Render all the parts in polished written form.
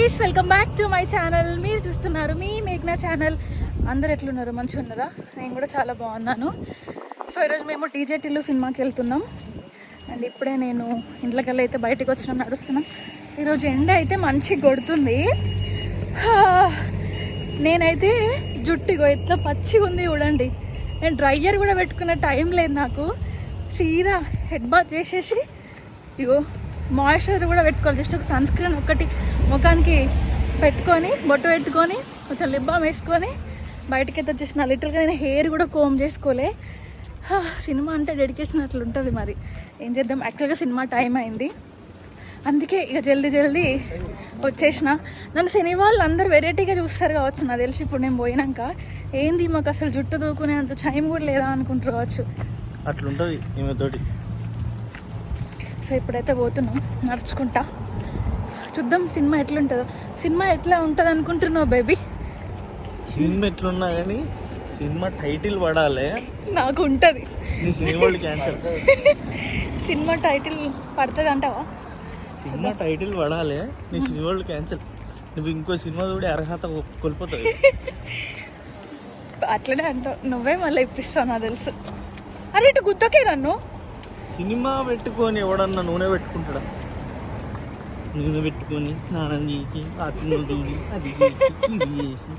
Guys, welcome back to my channel. మీరు చూస్తున్నారు మీ మేఘ్నా channel. అందరు ఎట్లున్నారు? మంచిగా ఉన్నారా? నేను కూడా చాలా బాగున్నాను. సో ఈరోజు మేము టీజే టిల్లు సినిమాకి వెళ్తున్నాం. అండ్ ఇప్పుడే నేను ఇంట్లోకెళ్ళి అయితే బయటకు వచ్చిన నడుస్తున్నాం. ఈరోజు ఎండ అయితే మంచిగా కొడుతుంది. నేనైతే జుట్టుగో ఎట్లా పచ్చిగా ఉంది చూడండి. నేను డ్రైయర్ కూడా పెట్టుకునే టైం లేదు నాకు. సీదా హెడ్ బాత్ చేసేసి ఇగో మాయిశ్చరైజర్ కూడా పెట్టుకోవాలి. జస్ట్ ఒక సన్ స్క్రీన్ ఒకటి ముఖానికి పెట్టుకొని బొట్టు పెట్టుకొని కొంచెం లిప్ బామ్ వేసుకొని బయటకైతే వచ్చేసిన. లిటిల్గా నేను హెయిర్ కూడా కోమ్ చేసుకోలే. సినిమా అంటే డెడికేషన్ అట్లా ఉంటుంది. మరి ఏం చేద్దాం, యాక్చువల్గా సినిమా టైం అయింది, అందుకే ఇక జల్దీ వచ్చేసిన. నన్ను సినిమా వాళ్ళు అందరు వెరైటీగా చూస్తారు కావచ్చు నాకు తెలిసి. ఇప్పుడు నేను పోయినాక ఏంది మాకు అసలు జుట్టు దూకునే అంత టైం కూడా లేదా అనుకుంటారు కావచ్చు. అట్లుంటుంది ఈమెతోటి. సో ఇప్పుడైతే పోతున్నాం నడుచుకుంటా. చూద్దాం సినిమా ఎట్లుంటుందో. సినిమా ఎట్లా ఉంటుంది అనుకుంటున్నావు బేబీ? సినిమా ఎట్లున్నా కానీ సినిమా టైటిల్ పడాలి. నాకు ఉంటుంది. నీ సినిమా క్యాన్సర్. సినిమా టైటిల్ పడుతుంది అంటావా? సినిమా టైటిల్ పడాలి, నీ సినిమా క్యాన్సర్. నువ్వు ఇంకో సినిమా కూడా అర్హత కోల్పోతావు. అట్లనే అంటావు నువ్వే. మళ్ళీ ఇప్పిస్తావు నాకు తెలుసు. అరే ఇటు గుత్తకే నన్ను. సినిమా పెట్టుకొని ఎవడన్నా నూనె పెట్టుకుంటాడా? నూనె పెట్టుకొని స్నానం చేసి ఆత్మలు దూరి అది చేసి ఇది చేసి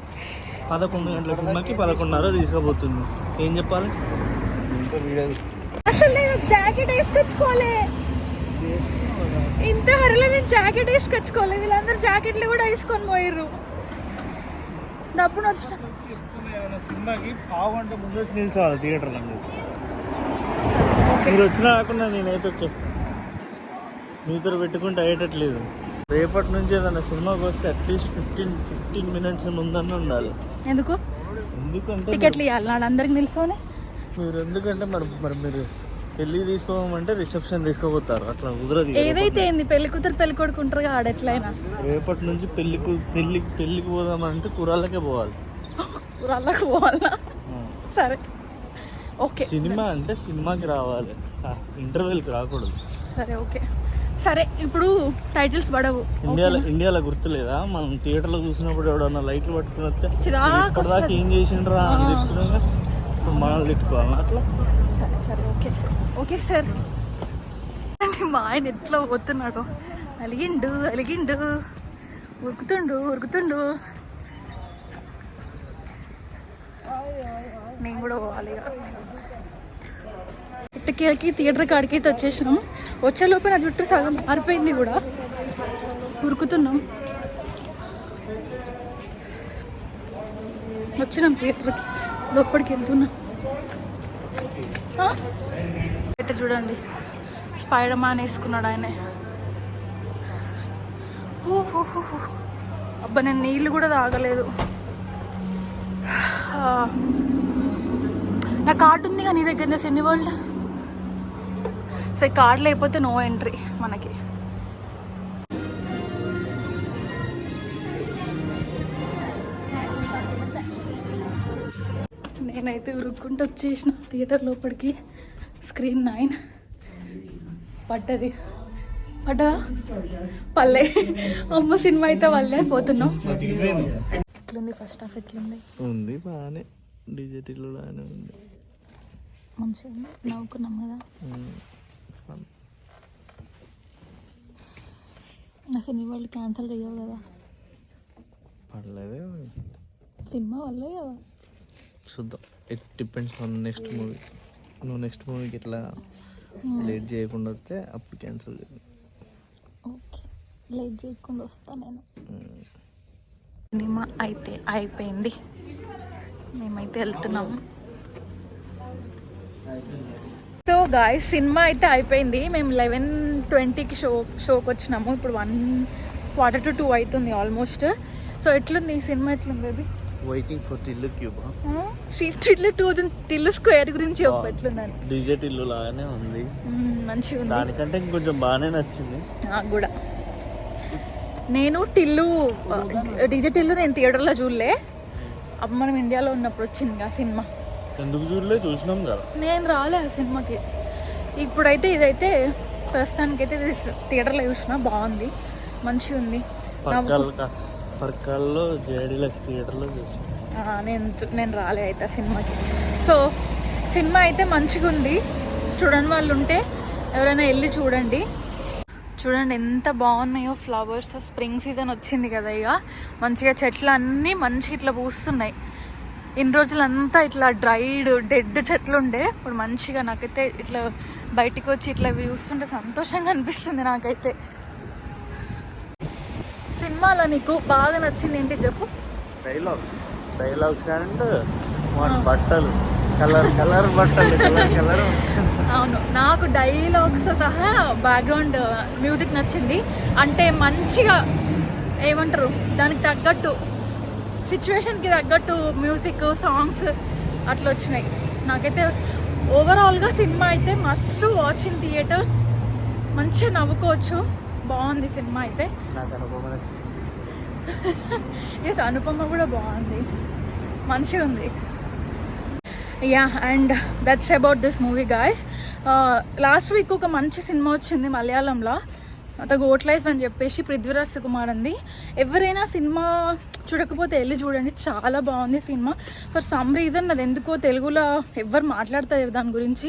11 గంటల సినిమాకి 11:30 తీసుకుపోతుంది. ఏం చెప్పాలి? ఇంకా వీడియో అసలు నేను జాకెట్ వేసుకొచ్చుకోలే. ఇంత హరిలో నేను జాకెట్ వేసుకొచ్చుకోలే. వీళ్ళందరూ జాకెట్లు కూడా వేసుకొని పోయారు. డబ్బును వచ్చిన సినిమాకి 1/2 గంట ముందు వచ్చి నిలిచాలి థియేటర్లో. మీరు వచ్చినా కాకుండా నేనైతే వచ్చేస్తాను. మీతో పెట్టుకుంటే అయ్యేటట్లేదు. రేపటి నుంచి ఏదైనా సినిమాకి వస్తే అట్లీస్ట్ 15 మినిట్స్ ముందన్న ఉండాలి. ఎందుకంటే టికెట్లు ఇవ్వాలి అందరికి నిలుసోనే. మీరు ఎందుకంటే మరి మీరు పెళ్ళి తీసుకోమంటే రిసెప్షన్ తీసుకోపోతారు. అట్లా కుదరదు. ఏదైతే ఏంది, పెళ్లి కూతురు పెళ్లి కొడుకుంటారు ఆడెట్లయినా. రేపటి నుంచి పెళ్ళికి పోదామంటే కురాళ్ళకే పోవాలి. కురాళ్ళకి పోవాలా? సరే ఓకే. సినిమా అంటే సినిమాకి రావాలి, ఇంటర్వెల్కి రాకూడదు. సరే ఓకే. సరే ఇప్పుడు టైటిల్స్ పడవు. ఇండియాలో గుర్తులేదా మనం థియేటర్లో చూసినప్పుడు ఎవడన్నా లైట్లు పట్టుకుని వస్తే చిరాకు ఏం చేసిండ్రా అని తిట్టుకున్నాక ఇప్పుడు మనల్ని తిట్టుకోవాలి అట్లా. సరే ఓకే ఓకే సార్. మా ఆయన ఎట్లా పోతున్నాడు, అలిగిండు ఉరుకుతుండు. నేను కూడా పోవాలి. ఇటుకేళ్ళకి థియేటర్ కాడికి అయితే వచ్చేసినాం. వచ్చేలోపు నా జుట్టు సగం మారిపోయింది కూడా. ఉరుకుతున్నాం. వచ్చినాం థియేటర్కి, లోపలికి వెళ్తున్నాం. బయట చూడండి స్పైడర్ మ్యాన్ వేసుకున్నాడు ఆయనే. అబ్బా నేను నీళ్ళు కూడా తాగలేదు. నా కార్డు ఉంది కానీ నీ దగ్గర సినీ వరల్డ్. సో ఈ కార్డు లేకపోతే నో ఎంట్రీ మనకి. నేనైతే ఉరుక్కుంటూ వచ్చేసిన థియేటర్ లోపలికి. స్క్రీన్ 9 పడ్డా పల్లె. అమ్మ సినిమా అయితే వల్లే పోతున్నాం. ఎట్లుంది ఫస్ట్ హాఫ్? ఉంది బాగానే. డిజిటల్ బాగానే ఉంది, మంచిగా నవ్వుకున్నాం కదా. నా సినిమా వాళ్ళు క్యాన్సిల్ చేయవు కదా? పర్లేదు, సినిమా వల్లే కదా. చూద్దాం. It depends on next movie. నువ్వు నెక్స్ట్ మూవీకి ఇట్లా లేట్ చేయకుండా వస్తే అప్పుడు క్యాన్సిల్ చేద్దాం. ఓకే, లేట్ చేయకుండా వస్తా నేను. సినిమా అయితే అయిపోయింది, మేమైతే వెళ్తున్నాము. సో గాయ్స్ సినిమా అయితే అయిపోయింది. మేము 11:20కి షోకి వచ్చినాము. ఇప్పుడు 1:45 అవుతుంది ఆల్మోస్ట్. సో ఎట్లుంది సినిమా? ఎట్లుంది baby? Waiting for Tillu cube. Tillu square గురించి చెప్పు ఎట్లుందని. డీజే టిల్లు లాగానే ఉంది, మంచిగా ఉంది. దానికంటే ఇంకొంచెం బాగానే నచ్చింది నాకు కూడా. నేను డీజే టిల్లు నేను థియేటర్లో చూడలే. అప్పుడు మనం ఇండియాలో ఉన్నప్పుడు వచ్చింది ఆ సినిమా. ఎందుకు చూడలే? చూసినాం కదా. నేను రాలే ఆ సినిమాకి. ఇప్పుడైతే ఇదైతే ప్రస్తుతానికైతే థియేటర్లో చూసిన, బాగుంది, మంచిగా ఉంది. పర్కాల్లో జేడీలక్స్ థియేటర్లో చూసాను. నేను రాలే అయితే సినిమాకి. సో సినిమా అయితే మంచిగా ఉంది, చూడని వాళ్ళు ఉంటే ఎవరైనా వెళ్ళి చూడండి. చూడండి ఎంత బాగున్నాయో ఫ్లవర్స్. స్ప్రింగ్ సీజన్ వచ్చింది కదా, ఇక మంచిగా చెట్లు అన్నీ మంచిగా ఇట్లా పూస్తున్నాయి. ఇన్ని రోజులంతా ఇట్లా డ్రైడ్ డెడ్ చెట్లు ఉండే, ఇప్పుడు మంచిగా నాకైతే ఇట్లా బయటికి వచ్చి ఇట్లా చూస్తుంటే సంతోషంగా అనిపిస్తుంది నాకైతే. సినిమాలో నీకు బాగా నచ్చింది ఏంటి చెప్పు? డైలాగ్స్ అండ్ బట్టలు, కలర్ బట్టలు, కలర్. అవును, నాకు డైలాగ్స్తో సహా బ్యాక్గ్రౌండ్ మ్యూజిక్ నచ్చింది. అంటే మంచిగా ఏమంటారు, దానికి తగ్గట్టు సిచ్యువేషన్కి తగ్గట్టు మ్యూజిక్ సాంగ్స్ అట్లా వచ్చినాయి. నాకైతే ఓవరాల్గా సినిమా అయితే మస్ట్ వాచ్ ఇన్ థియేటర్స్. మంచిగా నవ్వుకోవచ్చు, బాగుంది సినిమా అయితే. నాకు అనుభవం నచ్చింది. ఎస్, అనుపమ కూడా బాగుంది, మంచిగా ఉంది. Yeah, and that's about this movie guys. Last week ఒక మంచి సినిమా వచ్చింది మలయాళంలో, ద గోట్ లైఫ్ అని చెప్పేసి, పృథ్వీరాజ్ సుకుమార్ అంది. ఎవరైనా సినిమా చూడకపోతే వెళ్ళి చూడండి, చాలా బాగుంది సినిమా. ఫర్ సమ్ రీజన్ అది ఎందుకో తెలుగులో ఎవ్వరు మాట్లాడతారు దాని గురించి.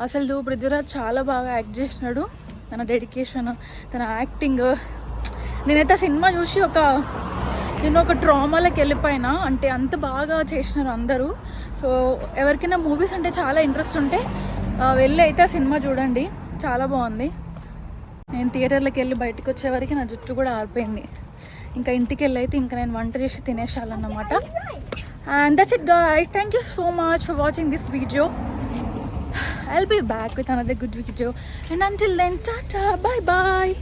అసలు పృథ్వీరాజ్ చాలా బాగా యాక్ట్ చేసినాడు, తన డెడికేషన్, తన యాక్టింగ్. నేనైతే సినిమా చూసి నేను ఒక ట్రామాలోకి వెళ్ళిపోయినా, అంటే అంత బాగా చేసినారు అందరూ. సో ఎవరికైనా మూవీస్ అంటే చాలా ఇంట్రెస్ట్ ఉంటే వెళ్ళి అయితే ఆ సినిమా చూడండి, చాలా బాగుంది. నేను థియేటర్లోకి వెళ్ళి బయటకు వచ్చేవరకు నా జుట్టు కూడా ఆరిపోయింది. ఇంకా ఇంటికి వెళ్ళి అయితే ఇంకా నేను వంట చేసి తినేసాలన్నమాట. And that's it guys, thank you so much for watching this video. I'll be back with another good video, and until then, tata, bye bye.